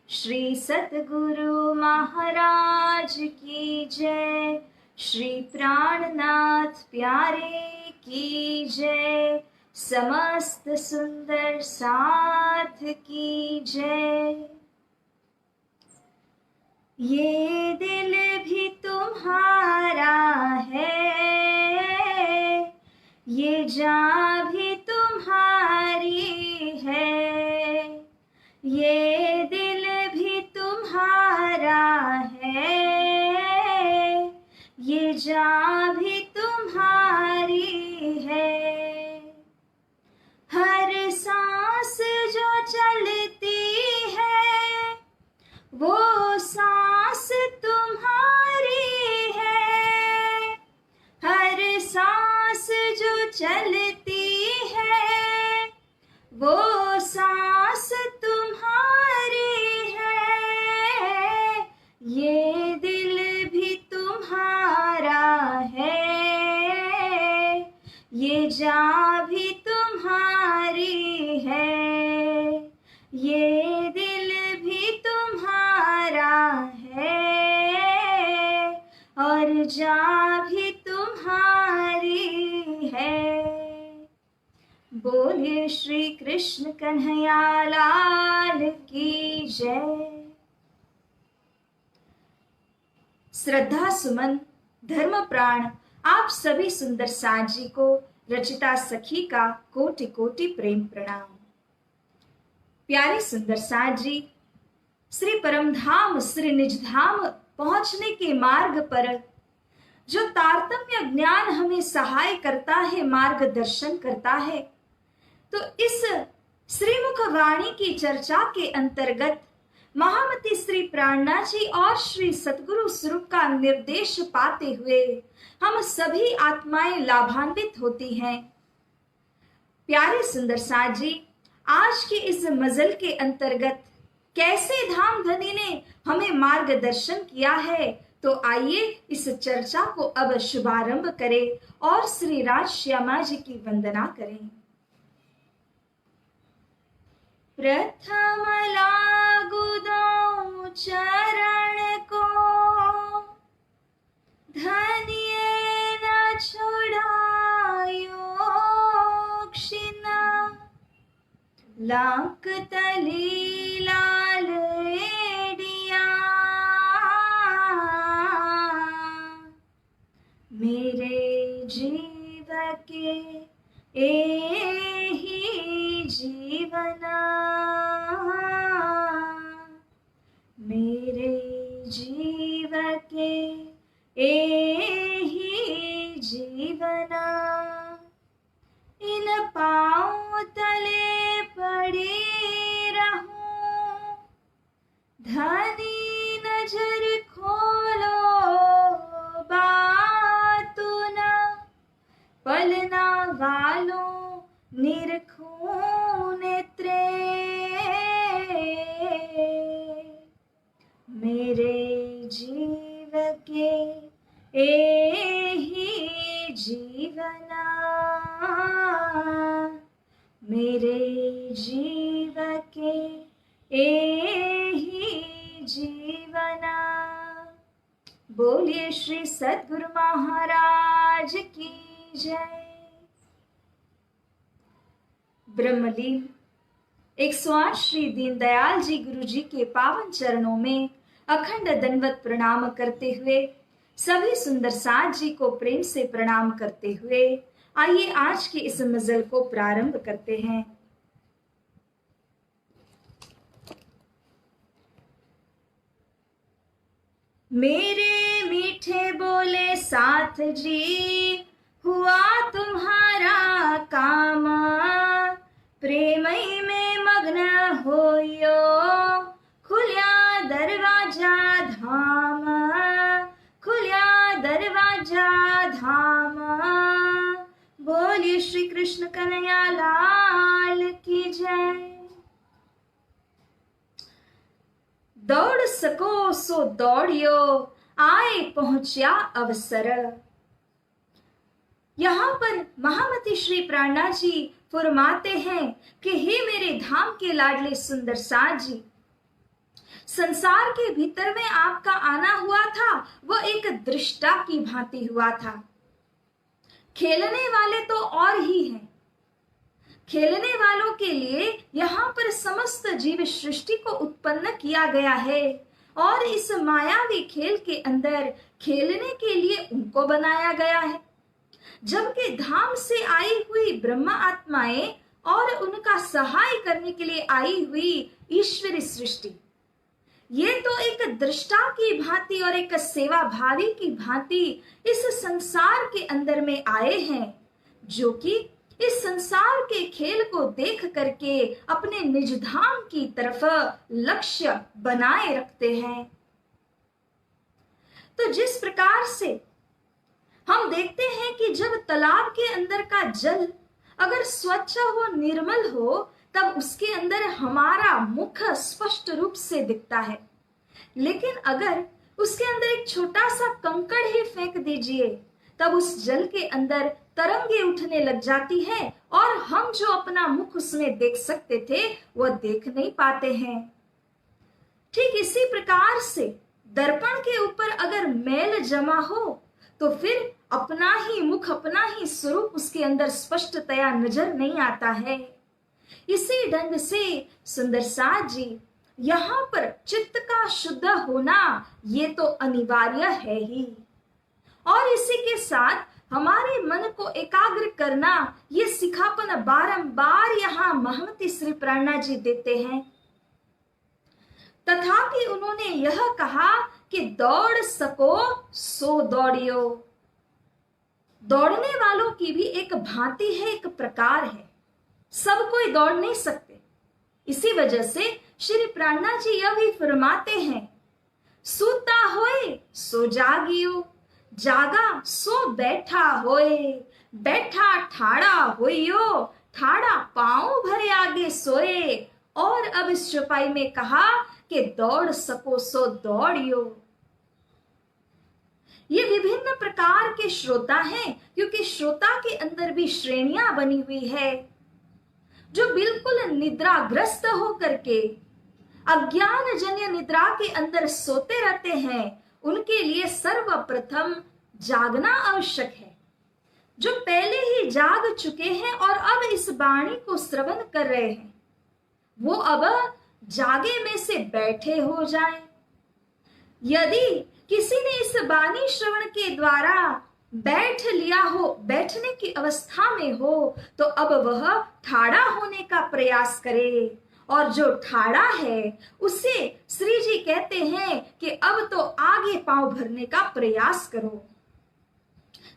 श्री सतगुरु महाराज की जय। श्री प्राणनाथ प्यारे की जय। समस्त सुंदर साथ की जय। ये दिल भी तुम्हारा है, ये जान भी तुम्हारी है। ये दिल भी तुम्हारा है, ये जान भी तुम्हारी है। हर सांस जो चलती है वो सांस तुम्हारी है। हर सांस जो चलती है वो सांस तुम्हारी है। ये दिल भी तुम्हारा है, ये जान भी तुम्हारी है। ये दिल भी तुम्हारा है और जान भी तुम्हारी है। बोलिए श्री कृष्ण कन्हैया लाल की जय। श्रद्धा सुमन धर्म प्राण आप सभी सुंदर साथ जी को रचिता सखी का कोटि कोटि प्रेम प्रणाम। प्यारे सुंदर साथ जी, श्री परमधाम श्री निजधाम पहुंचने के मार्ग पर जो तारतम्य ज्ञान हमें सहाय करता है, मार्गदर्शन करता है, तो इस श्रीमुख वाणी की चर्चा के अंतर्गत महामती श्री प्राणनाथ जी और श्री सतगुरु स्वरूप का निर्देश पाते हुए हम सभी आत्माएं लाभान्वित होती हैं। प्यारे सुंदर साथ जी, आज के इस मजल के अंतर्गत कैसे धाम धनी ने हमें मार्गदर्शन किया है, तो आइए इस चर्चा को अब शुभारंभ करें और श्री राज श्यामा जी की वंदना करें। प्रथम लागू दो चरण को, धनिये न छुड़ायो क्षिना। लांक तली लाल एडिया, मेरे जीव के एही जीवना। मेरे जीव के एही जीवना। इन पाँव तले पड़ी रहूं, धनी नजर खोलो बातु न। पलना गालो निरखूं नेत्रे, मेरे जीव के एही जीवना। मेरे जीव के एही जीवना। बोलिए श्री सतगुरु महाराज की जय। ब्रह्मलीन 108 श्री दीनदयाल जी गुरु जी के पावन चरणों में अखंड दंडवत प्रणाम करते हुए, सभी सुंदर साथ जी को प्रेम से प्रणाम करते हुए आइए आज के इस मजल को प्रारंभ करते हैं। मेरे मीठे बोले साथ जी, हुआ तुम्हारा काम। प्रेमई में मग्न होयो, खुल्या दरवाजा धाम। खुल्या दरवाजा धाम। बोलिए श्री कृष्ण कन्हैया लाल की जय। दौड़ सको सो दौड़ियो, आए पहुंचा अवसर। यहाँ पर महामती श्री प्राणनाथ जी फरमाते हैं कि हे मेरे धाम के लाडले सुंदर साथ जी, संसार के भीतर में आपका आना हुआ था वह एक दृष्टा की भांति हुआ था। खेलने वाले तो और ही हैं। खेलने वालों के लिए यहाँ पर समस्त जीव सृष्टि को उत्पन्न किया गया है और इस मायावी खेल के अंदर खेलने के लिए उनको बनाया गया है। जबकि धाम से आई हुई ब्रह्मा आत्माएं और उनका सहाय करने के लिए आई हुई ईश्वरी सृष्टि, ये तो एक दृष्टा की भांति और एक सेवा भावी की भांति इस संसार के अंदर में आए हैं, जो कि इस संसार के खेल को देख करके अपने निज धाम की तरफ लक्ष्य बनाए रखते हैं। तो जिस प्रकार से हम देखते हैं कि जब तालाब के अंदर का जल अगर स्वच्छ हो, निर्मल हो, तब उसके अंदर हमारा मुख स्पष्ट रूप से दिखता है। लेकिन अगर उसके अंदर एक छोटा सा कंकड़ ही फेंक दीजिए, तब उस जल के अंदर तरंगे उठने लग जाती हैं और हम जो अपना मुख उसमें देख सकते थे वह देख नहीं पाते हैं। ठीक इसी प्रकार से दर्पण के ऊपर अगर मैल जमा हो तो फिर अपना ही मुख, अपना ही स्वरूप उसके अंदर स्पष्टतया नजर नहीं आता है। इसी ढंग से सुंदर साथ जी, यहाँ पर चित्त का शुद्ध होना ये तो अनिवार्य है ही, और इसी के साथ हमारे मन को एकाग्र करना, ये सिखापन बारंबार यहाँ महमती श्री प्रेरणा जी देते हैं। तथापि उन्होंने यह कहा कि दौड़ सको सो दौड़ियो। दौड़ने वालों की भी एक भांति है, एक प्रकार है। सब कोई दौड़ नहीं सकते। इसी वजह से श्री प्रेरणा जी यह भी फरमाते हैं, सूता होए सो जागियो, जागा सो बैठा होए, बैठा ठाड़ा होइयो, ठाड़ा पांव भरे आगे सोए। और अब इस चौपाई में कहा कि दौड़ सको सो दौड़ियो। ये विभिन्न प्रकार के श्रोता हैं, क्योंकि श्रोता के अंदर भी श्रेणियां बनी हुई है। जो बिल्कुल निद्राग्रस्त होकर के अज्ञान जन्य निद्रा के अंदर सोते रहते हैं, उनके लिए सर्वप्रथम जागना आवश्यक है। जो पहले ही जाग चुके हैं और अब इस वाणी को श्रवण कर रहे हैं, वो अब जागे में से बैठे हो जाएं। यदि किसी ने इस वाणी श्रवण के द्वारा बैठ लिया हो, बैठने की अवस्था में हो, तो अब वह ठाड़ा होने का प्रयास करे। और जो ठाड़ा है उसे श्री जी कहते हैं कि अब तो आगे पांव भरने का प्रयास करो।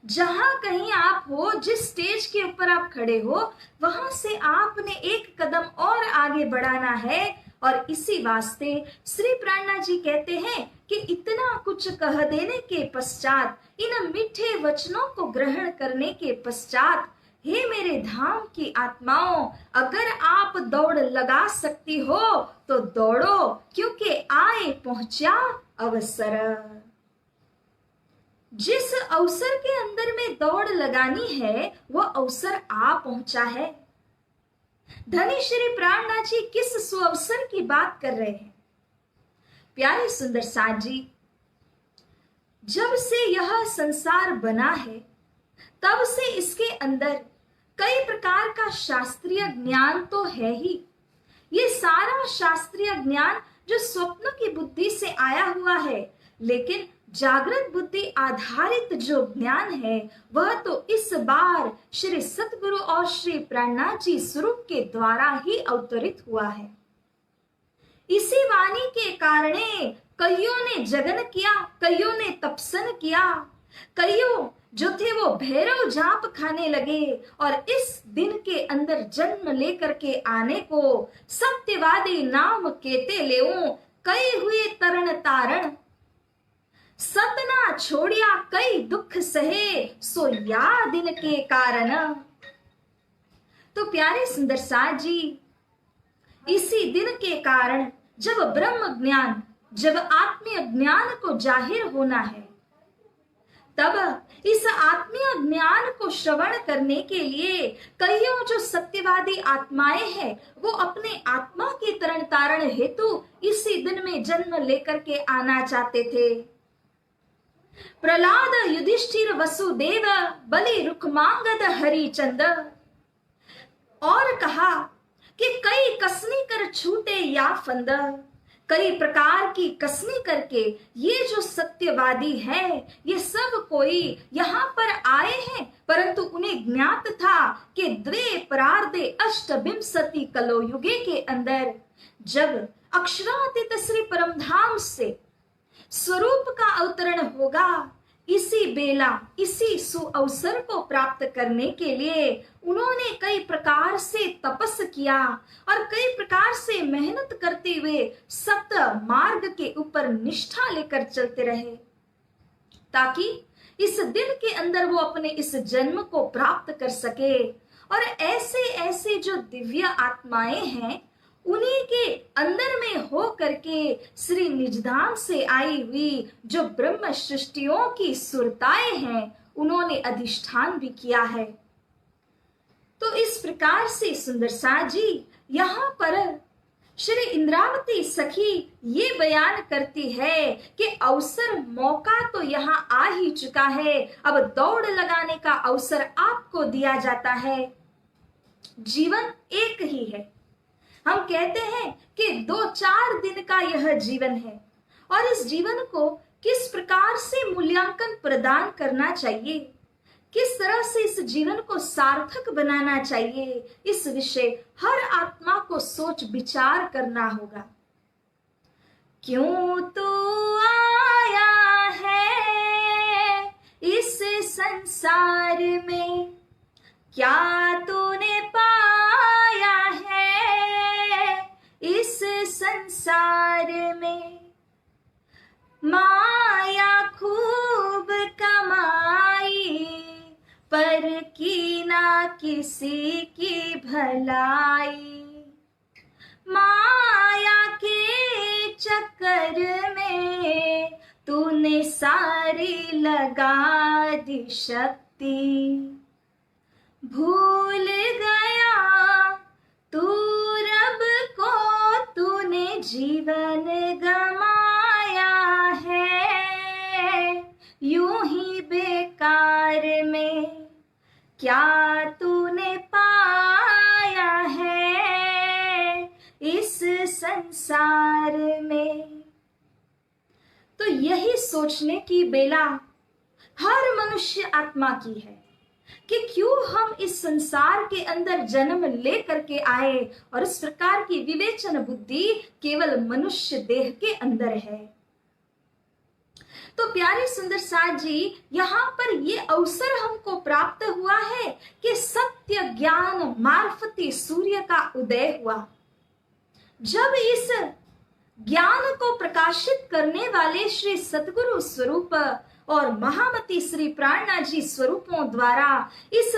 जहां कहीं आप हो, जिस स्टेज के ऊपर आप खड़े हो, वहां से आपने एक कदम और आगे बढ़ाना है। और इसी वास्ते श्री प्रेरणा जी कहते हैं कि इतना कुछ कह देने के पश्चात, इन मीठे वचनों को ग्रहण करने के पश्चात, हे मेरे धाम की आत्माओं, अगर आप दौड़ लगा सकती हो तो दौड़ो, क्योंकि आए पहुंचा अवसर। जिस अवसर के अंदर में दौड़ लगानी है वह अवसर आ पहुंचा है। धनी श्री प्रेरणा जी किस सुअवसर की बात कर रहे हैं? प्यारे सुंदर साथ जी, जब से यह संसार बना है तब से इसके अंदर कई प्रकार का शास्त्रीय ज्ञान तो है ही। ये सारा शास्त्रीय ज्ञान जो स्वप्न की बुद्धि से आया हुआ है, लेकिन जागृत बुद्धि आधारित जो ज्ञान है वह तो इस बार श्री सतगुरु और श्री प्रेरणा जी स्वरूप के द्वारा ही अवतरित हुआ है। इसी वाणी के कारण कईयों ने जगन किया, कईयों ने तपसन किया, कईयों जो थे वो भैरव जाप खाने लगे और इस दिन के अंदर जन्म लेकर के आने को सत्यवादी नाम केते लेऊं, कई हुए तरण तारण, सतना छोड़िया कई दुख सहे, सो या दिन के कारण। तो प्यारे सुंदर साथ जी, इसी दिन के कारण जब ब्रह्म ज्ञान, जब आत्मीय ज्ञान को जाहिर होना है, तब इस आत्मीय ज्ञान को श्रवण करने के लिए कईयों जो सत्यवादी आत्माएं हैं वो अपने आत्मा के तरण तारण हेतु इसी दिन में जन्म लेकर के आना चाहते थे। प्रहलाद, युधिष्ठिर, वसुदेव, बलि, रुक्मांगद, हरिचंद। और कहा कि कई कसनी कर छूटे या फंद, कई प्रकार की कसनी करके ये जो सत्यवादी है ये सब कोई यहाँ पर आए हैं, परंतु उन्हें ज्ञात था कि द्वे परार्धे अष्टविंशति कलो युगे के अंदर जब अक्षरातीत श्री परमधाम से स्वरूप का अवतरण होगा, इसी बेला इसी सुअवसर को प्राप्त करने के लिए उन्होंने कई प्रकार से तपस किया और कई प्रकार से मेहनत करते हुए सत्य मार्ग के ऊपर निष्ठा लेकर चलते रहे, ताकि इस दिन के अंदर वो अपने इस जन्म को प्राप्त कर सके। और ऐसे ऐसे जो दिव्य आत्माएं हैं उन्हीं के अंदर में हो करके श्री निजधाम से आई हुई जो ब्रह्म सृष्टियों की सुरताएं हैं उन्होंने अधिष्ठान भी किया है। तो इस प्रकार से सुंदर साज जी यहाँ पर श्री इंद्रावती सखी ये बयान करती है कि अवसर मौका तो यहाँ आ ही चुका है, अब दौड़ लगाने का अवसर आपको दिया जाता है। जीवन एक ही है, हम कहते हैं कि 2-4 दिन का यह जीवन है और इस जीवन को किस प्रकार से मूल्यांकन प्रदान करना चाहिए, किस तरह से इस जीवन को सार्थक बनाना चाहिए, इस विषय हर आत्मा को सोच विचार करना होगा। क्यों तू आया है इस संसार में, क्या तूने पाया है इस संसार में, माया खूब कमाई पर की ना किसी की भलाई, माया के चक्कर में तूने सारी लगा दी शक्ति, भूल गया तू रब को तूने जीवन गमाया है, यूं ही बेकार में क्या तूने पाया है इस संसार में। तो यही सोचने की बेला हर मनुष्य आत्मा की है कि क्यों हम इस संसार के अंदर जन्म ले करके आए और इस प्रकार की विवेचन बुद्धि केवल मनुष्य देह के अंदर है। तो प्यारे सुंदर साज जी यहाँ पर ये अवसर हमको प्राप्त हुआ है कि सत्य ज्ञान मार्फती सूर्य का उदय हुआ। जब इस ज्ञान को प्रकाशित करने वाले श्री सतगुरु स्वरूप और महामती श्री प्राणनाथ जी स्वरूपों द्वारा इस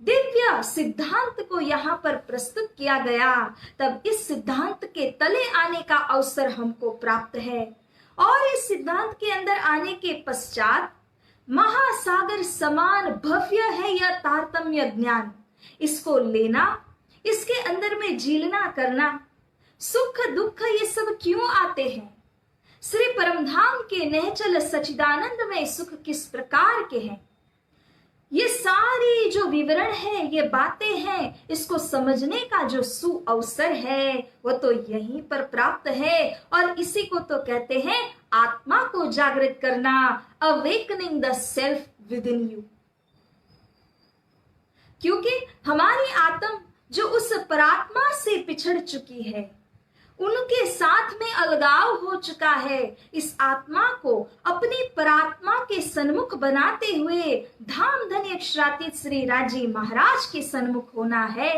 दिव्य सिद्धांत को यहाँ पर प्रस्तुत किया गया, तब इस सिद्धांत के तले आने का अवसर हमको प्राप्त है। और इस सिद्धांत के अंदर आने के पश्चात महासागर समान भव्य है यह तारतम्य ज्ञान, इसको लेना, इसके अंदर में झीलना करना, सुख दुख ये सब क्यों आते हैं, श्री परमधाम के निश्चल सच्चिदानंद में सुख किस प्रकार के हैं, ये सारी जो विवरण है, ये बातें हैं, इसको समझने का जो सुअवसर है वो तो यहीं पर प्राप्त है। और इसी को तो कहते हैं आत्मा को जागृत करना, awakening the self with in you. क्योंकि हमारी आत्मा जो उस परात्मा से पिछड़ चुकी है, उनके साथ में अलगाव हो चुका है, इस आत्मा को अपनी परात्मा के सन्मुख बनाते हुए धाम धन्य अक्षरातीत श्री राजी महाराज के सन्मुख होना है।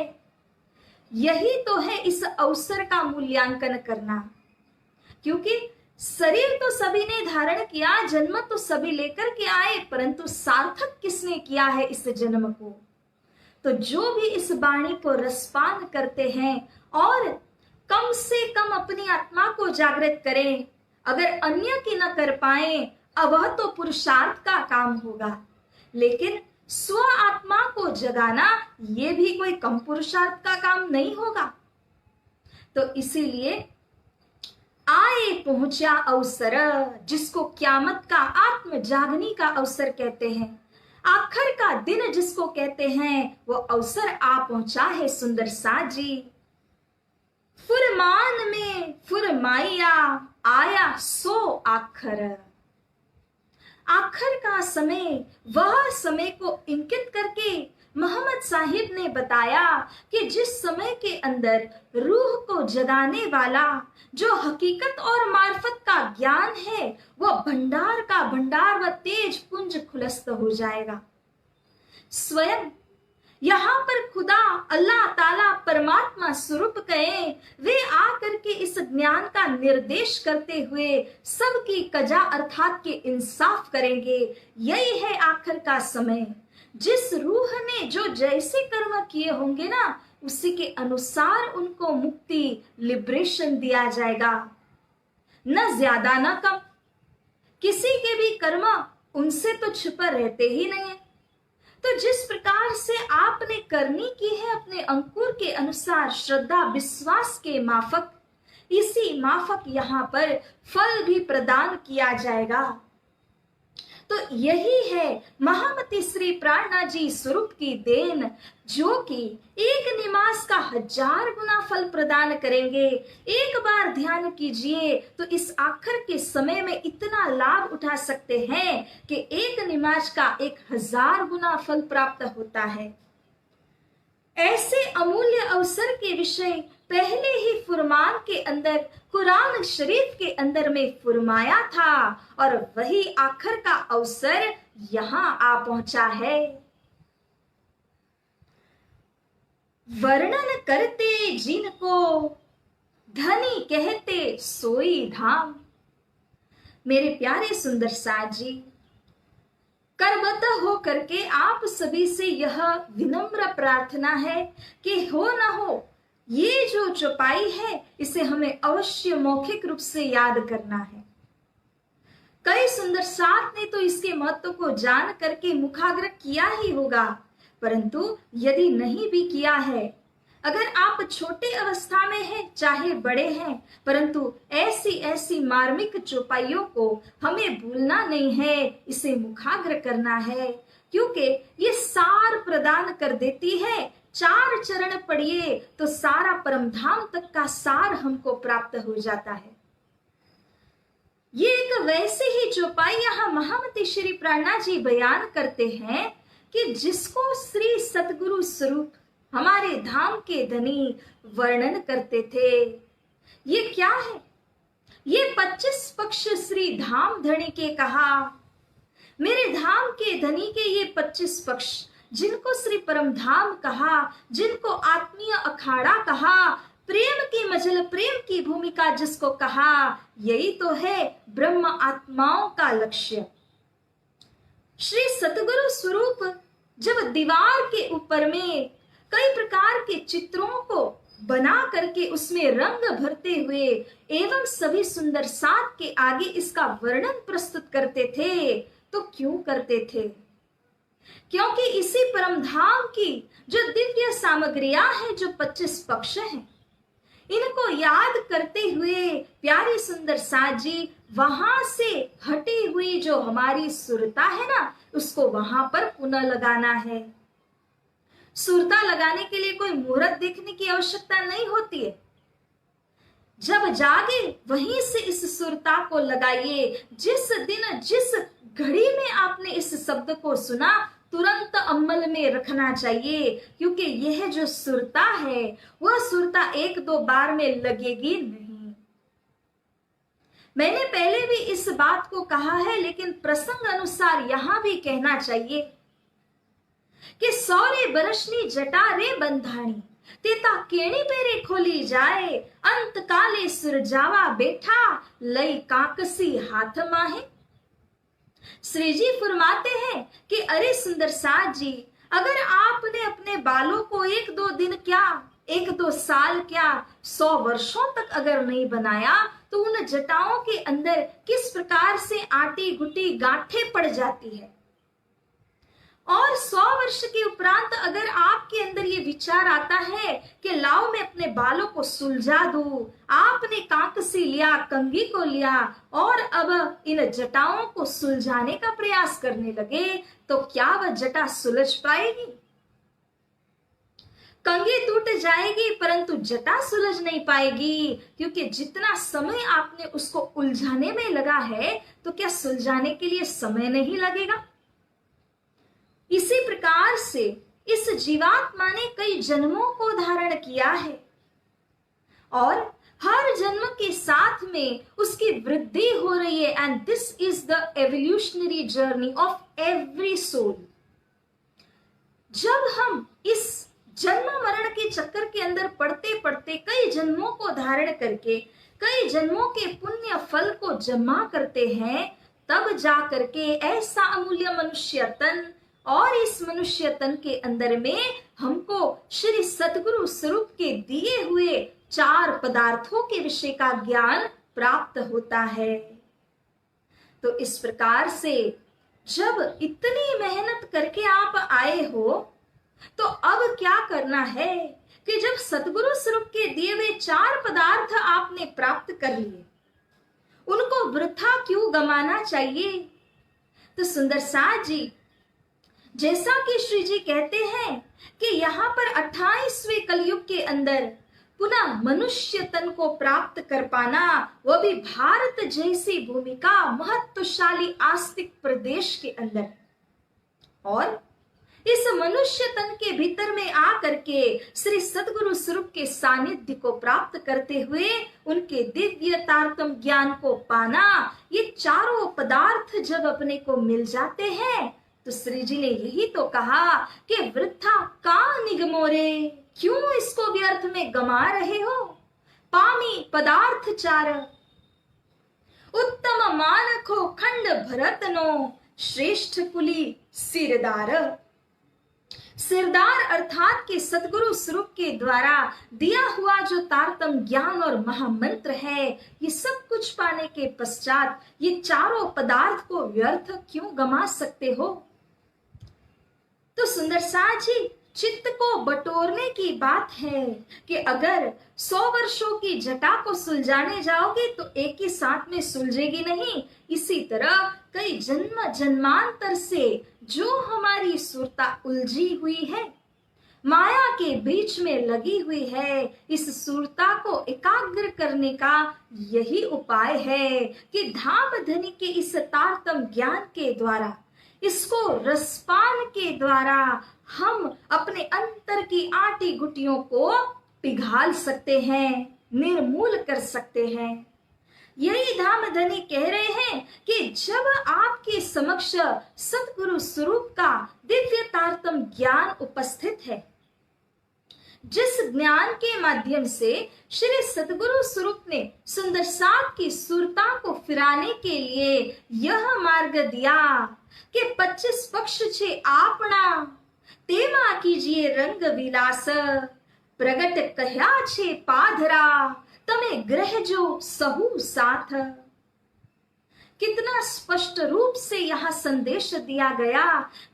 यही तो है इस अवसर का मूल्यांकन करना। क्योंकि शरीर तो सभी ने धारण किया, जन्म तो सभी लेकर के आए, परंतु सार्थक किसने किया है इस जन्म को। तो जो भी इस वाणी को रसपान करते हैं और कम से कम अपनी आत्मा को जागृत करें, अगर अन्य की न कर पाए, वह तो पुरुषार्थ का काम होगा, लेकिन स्व आत्मा को जगाना ये भी कोई कम पुरुषार्थ का काम नहीं होगा। तो इसीलिए आए पहुंचा अवसर, जिसको क्यामत का आत्म जागने का अवसर कहते हैं, आखिर का दिन जिसको कहते हैं, वो अवसर आ पहुंचा है सुंदर साज जी। फुरमान में फुरमाइया आया सो आखर। आखिर का समय, वह समय को इंकित करके मोहम्मद साहिब ने बताया कि जिस समय के अंदर रूह को जगाने वाला जो हकीकत और मार्फत का ज्ञान है, वह भंडार का भंडार व तेज पुंज खुलस्त हो जाएगा। स्वयं यहाँ पर खुदा अल्लाह ताला परमात्मा स्वरूप कहे, वे आकर के इस ज्ञान का निर्देश करते हुए सबकी कजा अर्थात के इंसाफ करेंगे। यही है आखिर का समय। जिस रूह ने जो जैसे कर्म किए होंगे ना, उसी के अनुसार उनको मुक्ति, लिबरेशन दिया जाएगा, न ज्यादा न कम। किसी के भी कर्म उनसे तो छुपा रहते ही नहीं है। तो जिस प्रकार से आपने करनी की है अपने अंकुर के अनुसार, श्रद्धा विश्वास के माफक, इसी माफक यहाँ पर फल भी प्रदान किया जाएगा। तो यही है महामती श्री प्राणनाथ जी स्वरूप की देन, जो कि एक निमास का 1000 गुना फल प्रदान करेंगे। एक बार ध्यान कीजिए तो इस आखिर के समय में इतना लाभ उठा सकते हैं कि एक निमाज का 1000 गुना फल प्राप्त होता है। ऐसे अमूल्य अवसर के विषय पहले ही फुरमान के अंदर, कुरान शरीफ के अंदर में फुरमाया था, और वही आखिर का अवसर यहाँ आ पहुंचा है। वर्णन करते जिनको धनी कहते सोई धाम। मेरे प्यारे सुंदर साज जी, करबद्ध हो करके आप सभी से यह विनम्र प्रार्थना है कि हो ना हो, ये जो चौपाई है इसे हमें अवश्य मौखिक रूप से याद करना है। कई सुंदर साथ ने तो इसके महत्व को जान करके मुखाग्र किया ही होगा, परंतु यदि नहीं भी किया है, अगर आप छोटे अवस्था में हैं चाहे बड़े हैं, परंतु ऐसी ऐसी मार्मिक चौपाइयों को हमें भूलना नहीं है, इसे मुखाग्र करना है, क्योंकि ये सार प्रदान कर देती है। 4 चरण पढ़िए तो सारा परमधाम तक का सार हमको प्राप्त हो जाता है। ये एक वैसे ही चौपाई यहाँ महामती श्री प्राणनाथ जी बयान करते हैं कि जिसको श्री सतगुरु स्वरूप हमारे धाम के धनी वर्णन करते थे। ये क्या है? ये 25 पक्ष श्री धाम धनी के कहा, मेरे धाम के धनी के ये 25 पक्ष, जिनको श्री परम धाम कहा, जिनको आत्मीय अखाड़ा कहा, प्रेम की मजल, प्रेम की भूमिका जिसको कहा, यही तो है ब्रह्म आत्माओं का लक्ष्य। श्री सतगुरु स्वरूप जब दीवार के ऊपर में कई प्रकार के चित्रों को बना करके उसमें रंग भरते हुए एवं सभी सुंदर साथ के आगे इसका वर्णन प्रस्तुत करते थे, तो क्यों करते थे? क्योंकि इसी परमधाम की जो दिव्य सामग्रियां हैं, जो 25 पक्ष हैं, इनको याद करते हुए प्यारी सुंदर साथ जी वहां से हटी हुई जो हमारी सुरता है ना, उसको वहां पर पुनः लगाना है। सुरता लगाने के लिए कोई मुहूर्त देखने की आवश्यकता नहीं होती है। जब जागे वहीं से इस सुरता को लगाइए। जिस दिन जिस घड़ी में आपने इस शब्द को सुना, तुरंत अमल में रखना चाहिए, क्योंकि यह जो सुरता है वह सुरता 1-2 बार में लगेगी नहीं। मैंने पहले भी इस बात को कहा है, लेकिन प्रसंग अनुसार यहां भी कहना चाहिए कि 100 बरसनी जटा रे बंधाणी, तेता केणी पेरे खोली जाए, अंत काले सुरजावा बैठा, लई काकसी हाथ माहे। श्री जी फरमाते हैं कि अरे सुंदर साथ जी, अगर आपने अपने बालों को 1-2 दिन क्या एक दो साल क्या 100 वर्षों तक अगर नहीं बनाया तो उन जटाओं के अंदर किस प्रकार से आटी गुटी गांठें पड़ जाती है। और 100 वर्ष के उपरांत अगर आपके अंदर ये विचार आता है कि लाओ मैं अपने बालों को सुलझा दूं, आपने कांकसी लिया, कंघी को लिया और अब इन जटाओं को सुलझाने का प्रयास करने लगे, तो क्या वह जटा सुलझ पाएगी? कंघी टूट जाएगी परंतु जटा सुलझ नहीं पाएगी, क्योंकि जितना समय आपने उसको उलझाने में लगा है तो क्या सुलझाने के लिए समय नहीं लगेगा? इसी प्रकार से इस जीवात्मा ने कई जन्मों को धारण किया है और हर जन्म के साथ में उसकी वृद्धि हो रही है। And this is the evolutionary journey of every soul. जब हम इस जन्म मरण के चक्कर के अंदर पढ़ते पढ़ते कई जन्मों को धारण करके कई जन्मों के पुण्य फल को जमा करते हैं, तब जा करके ऐसा अमूल्य मनुष्य तन और इस मनुष्य तन के अंदर में हमको श्री सद्गुरु स्वरूप के दिए हुए 4 पदार्थों के विषय का ज्ञान प्राप्त होता है। तो इस प्रकार से जब इतनी मेहनत करके आप आए हो तो अब क्या करना है कि जब सद्गुरु स्वरूप के दिए हुए 4 पदार्थ आपने प्राप्त कर लिए, उनको वृथा क्यों गमाना चाहिए? तो सुंदर साथ जी, जैसा कि श्री जी कहते हैं कि यहाँ पर 28वें कलयुग के अंदर पुनः मनुष्य तन को प्राप्त कर पाना, वह भी भारत जैसी भूमिका महत्वशाली आस्तिक प्रदेश के अंदर, और इस मनुष्य तन के भीतर में आकर के श्री सद्गुरु स्वरूप के सानिध्य को प्राप्त करते हुए उनके दिव्य तारतम ज्ञान को पाना, ये चारों पदार्थ जब अपने को मिल जाते हैं तो श्री जी ने यही तो कहा कि वृथा का निगमोरे, क्यों इसको व्यर्थ में गमा रहे हो? पामी पदार्थ 4 उत्तम मानखो खंड भरतनो, श्रेष्ठ कुली सिरदार। सिरदार अर्थात के सद्गुरु स्वरूप के द्वारा दिया हुआ जो तारतम ज्ञान और महामंत्र है, ये सब कुछ पाने के पश्चात ये चारों पदार्थ को व्यर्थ क्यों गमा सकते हो? तो सुंदर साथ जी, चित्त को बटोरने की बात है कि अगर 100 वर्षों की जटा को सुलझाने जाओगे तो एक ही साथ में सुलझेगी नहीं। इसी तरह कई जन्म जन्मांतर से जो हमारी सुरता उलझी हुई है, माया के बीच में लगी हुई है, इस सुरता को एकाग्र करने का यही उपाय है कि धाम धनी के इस तारतम ज्ञान के द्वारा, इसको रसपान के द्वारा हम अपने अंतर की आटी गुटियों को पिघाल सकते हैं, निर्मूल कर सकते हैं। यही धाम धनी कह रहे हैं कि जब आपके समक्ष सद्गुरु स्वरूप का दिव्य तारतम ज्ञान उपस्थित है, जिस ज्ञान के माध्यम से श्री सद्गुरु स्वरूप ने सुंदर साथ की सुरता को फिराने के लिए यह मार्ग दिया कि 25 पक्ष छे आपना, तेमा कीजिए रंग विलास, प्रगट कह्या छे पाधरा, तमे ग्रह जो सहु साथ। कितना स्पष्ट रूप से यहाँ संदेश दिया गया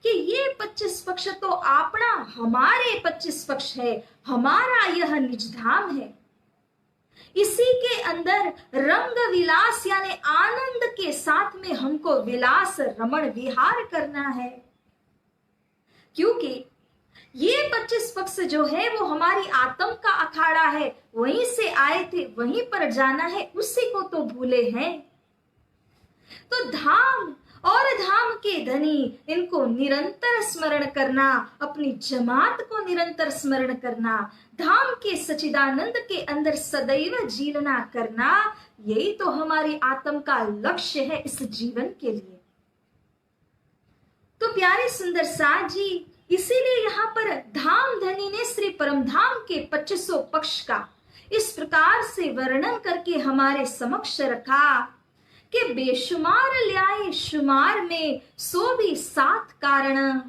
कि ये 25 पक्ष तो आपना, हमारे 25 पक्ष है, हमारा यह निज धाम है। इसी के अंदर रंग विलास यानी आनंद के साथ में हमको विलास रमण विहार करना है, क्योंकि ये 25 पक्ष जो है वो हमारी आत्म का अखाड़ा है, वहीं से आए थे, वहीं पर जाना है, उसी को तो भूले हैं। तो धाम और धाम के धनी, इनको निरंतर स्मरण करना, अपनी जमात को निरंतर स्मरण करना, धाम के सच्चिदानंद के अंदर सदैव जीवना करना, यही तो हमारी आत्म का लक्ष्य है इस जीवन के लिए। तो प्यारे सुंदर साथ जी, इसीलिए यहाँ पर धाम धनी ने श्री परमधाम के 25 पक्ष का इस प्रकार से वर्णन करके हमारे समक्ष रखा कि बेशुमार ल्याए शुमार में सो भी 7 कारण,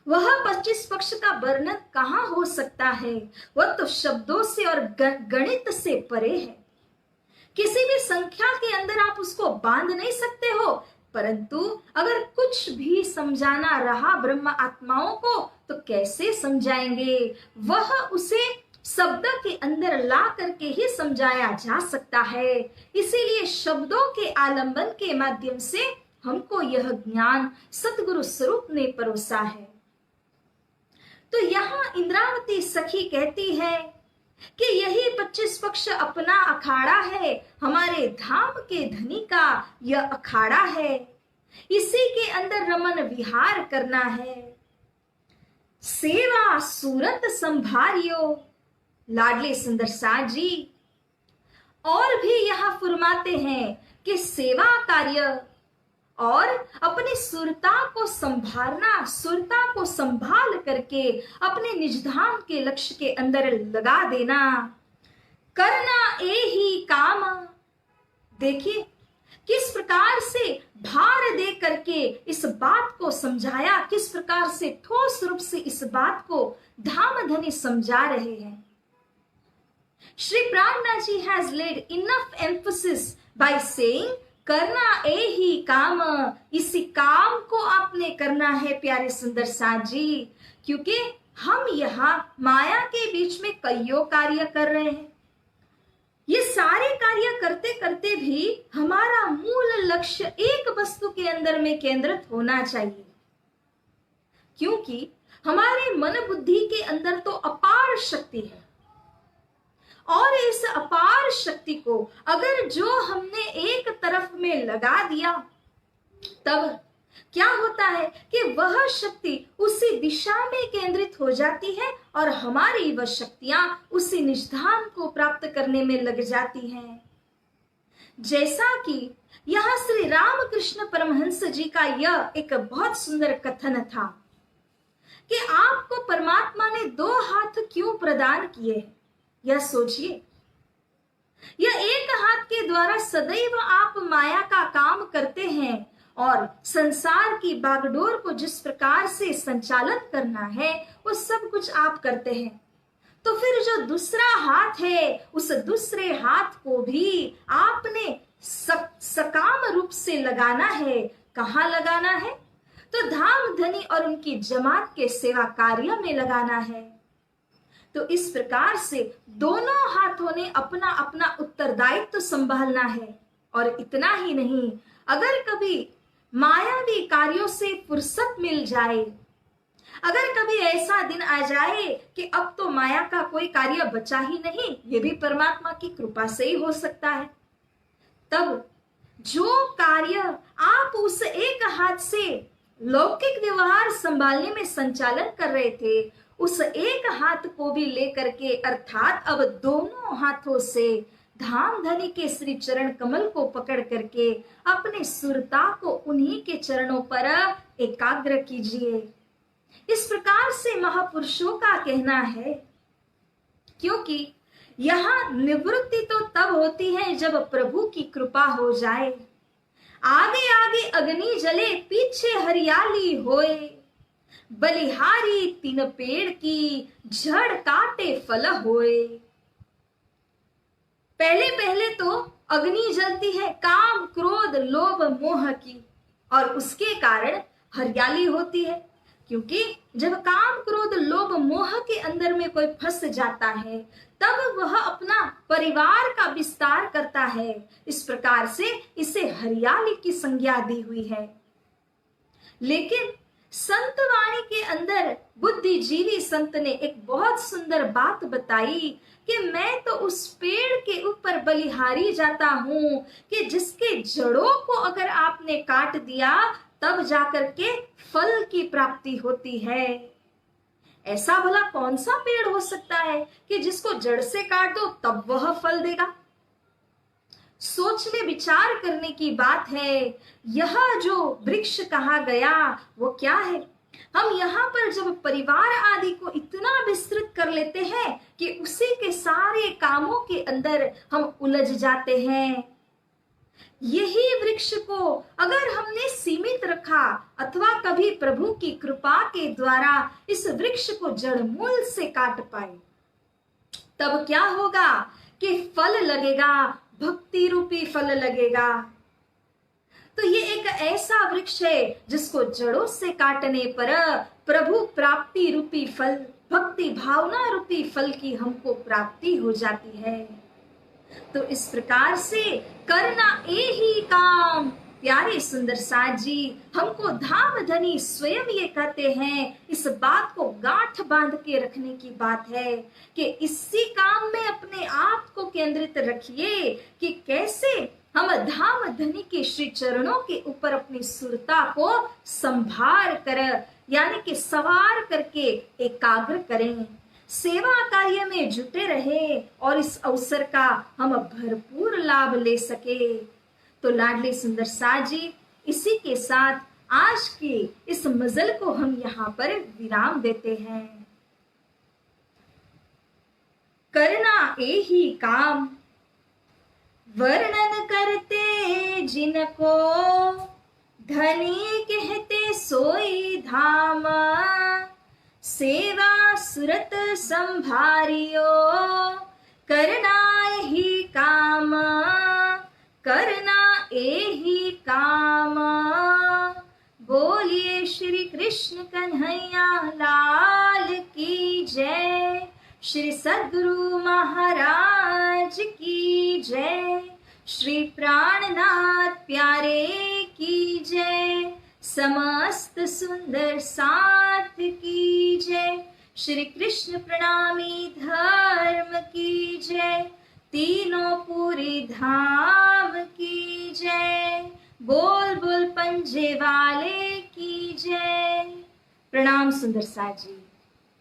वह 25 पक्ष का वर्णन कहाँ हो सकता है? वह तो शब्दों से और गणित से परे है। किसी भी संख्या के अंदर आप उसको बांध नहीं सकते हो, परंतु अगर कुछ भी समझाना रहा ब्रह्म आत्माओं को तो कैसे समझाएंगे? वह उसे शब्द के अंदर ला करके ही समझाया जा सकता है। इसीलिए शब्दों के आलंबन के माध्यम से हमको यह ज्ञान सतगुरु स्वरूप ने परोसा है। तो यहाँ इंद्रावती सखी कहती है कि यही 25 पक्ष अपना अखाड़ा है, हमारे धाम के धनी का यह अखाड़ा है, इसी के अंदर रमन विहार करना है। सेवा सूरत संभारियो, लाडले सुंदर साज जी और भी यहाँ फरमाते हैं कि सेवा कार्य और अपनी सुरता को संभालना, सुरता को संभाल करके अपने निजधाम के लक्ष्य के अंदर लगा देना, करना यही काम। देखिए किस प्रकार से भार दे करके इस बात को समझाया, किस प्रकार से ठोस रूप से इस बात को धाम धनी समझा रहे हैं। श्री प्राणनाथ जी has laid enough emphasis by saying करना यही काम, इसी काम को आपने करना है प्यारे सुंदर साज जी, क्योंकि हम यहाँ माया के बीच में कईयों कार्य कर रहे हैं। ये सारे कार्य करते करते भी हमारा मूल लक्ष्य एक वस्तु के अंदर में केंद्रित होना चाहिए, क्योंकि हमारे मन बुद्धि के अंदर तो अपार शक्ति है और इस अपार शक्ति को अगर जो हमने एक तरफ में लगा दिया तब क्या होता है कि वह शक्ति उसी दिशा में केंद्रित हो जाती है और हमारी वह शक्तियां उसी निजधाम को प्राप्त करने में लग जाती हैं। जैसा कि यहाँ श्री रामकृष्ण परमहंस जी का यह एक बहुत सुंदर कथन था कि आपको परमात्मा ने 2 हाथ क्यों प्रदान किए, यह सोचिए। यह एक हाथ के द्वारा सदैव आप माया का काम करते हैं और संसार की बागडोर को जिस प्रकार से संचालन करना है वो सब कुछ आप करते हैं। तो फिर जो दूसरा हाथ है उस दूसरे हाथ को भी आपने सकाम रूप से लगाना है। कहाँ लगाना है? तो धाम धनी और उनकी जमात के सेवा कार्य में लगाना है। तो इस प्रकार से दोनों हाथों ने अपना अपना उत्तरदायित्व संभालना है। और इतना ही नहीं, अगर कभी मायावी कार्यों से फुर्सत मिल जाए, अगर कभी ऐसा दिन आ जाए कि अब तो माया का कोई कार्य बचा ही नहीं, ये भी परमात्मा की कृपा से ही हो सकता है, तब जो कार्य आप उस एक हाथ से लौकिक व्यवहार संभालने में संचालन कर रहे थे, उस एक हाथ को भी लेकर के अर्थात अब दोनों हाथों से धाम धनी के श्री चरण कमल को पकड़ करके अपने सुरता को उन्हीं के चरणों पर एकाग्र कीजिए। इस प्रकार से महापुरुषों का कहना है, क्योंकि यहाँ निवृत्ति तो तब होती है जब प्रभु की कृपा हो जाए। आगे आगे अग्नि जले पीछे हरियाली होए, बलिहारी 3 पेड़ की झड़ काटे फल होए। पहले पहले तो अग्नि जलती है काम क्रोध लोभ मोह की और उसके कारण हरियाली होती है, क्योंकि जब काम क्रोध लोभ मोह के अंदर में कोई फंस जाता है तब वह अपना परिवार का विस्तार करता है। इस प्रकार से इसे हरियाली की संज्ञा दी हुई है। लेकिन संत वाणी के अंदर बुद्धिजीवी संत ने एक बहुत सुंदर बात बताई कि मैं तो उस पेड़ के ऊपर बलिहारी जाता हूं कि जिसके जड़ों को अगर आपने काट दिया तब जाकर के फल की प्राप्ति होती है। ऐसा भला कौन सा पेड़ हो सकता है कि जिसको जड़ से काट दो तब वह फल देगा? सोचने विचार करने की बात है। यह जो वृक्ष कहा गया वो क्या है? हम यहाँ पर जब परिवार आदि को इतना विस्तृत कर लेते हैं कि उसी के सारे कामों के अंदर हम उलझ जाते हैं। यही वृक्ष को अगर हमने सीमित रखा अथवा कभी प्रभु की कृपा के द्वारा इस वृक्ष को जड़ मूल से काट पाए, तब क्या होगा कि फल लगेगा, भक्ति रूपी फल लगेगा। तो ये एक ऐसा वृक्ष है जिसको जड़ों से काटने पर प्रभु प्राप्ति रूपी फल, भक्ति भावना रूपी फल की हमको प्राप्ति हो जाती है। तो इस प्रकार से करना यही काम, प्यारे सुंदर साथ जी हमको धाम धनी स्वयं ये कहते हैं। इस बात को गांठ बांध के रखने की बात है कि इसी काम में अपने आप को केंद्रित रखिए कि कैसे हम धाम धनी के श्री चरणों के ऊपर अपनी सुरता को संभार कर, यानी कि सवार करके एकाग्र करें, सेवा कार्य में जुटे रहे और इस अवसर का हम भरपूर लाभ ले सके। तो लाडली सुंदर साथ जी इसी के साथ आज की इस मजल को हम यहाँ पर विराम देते हैं। करना यही काम, वर्णन करते जिनको, धनी कहते सोई धाम, सेवा सुरत संभारियो, करना यही काम, करना यही काम। बोलिए श्री कृष्ण कन्हैया लाल की जय, श्री सद्गुरु महाराज की जय, श्री प्राणनाथ प्यारे की जय, समस्त सुंदर साथ की जय, श्री कृष्ण प्रणामी धर्म की जय, तीनों पूरी धाम की जय, बोल बोल पंजे वाले की जय। प्रणाम सुंदर साथ जी।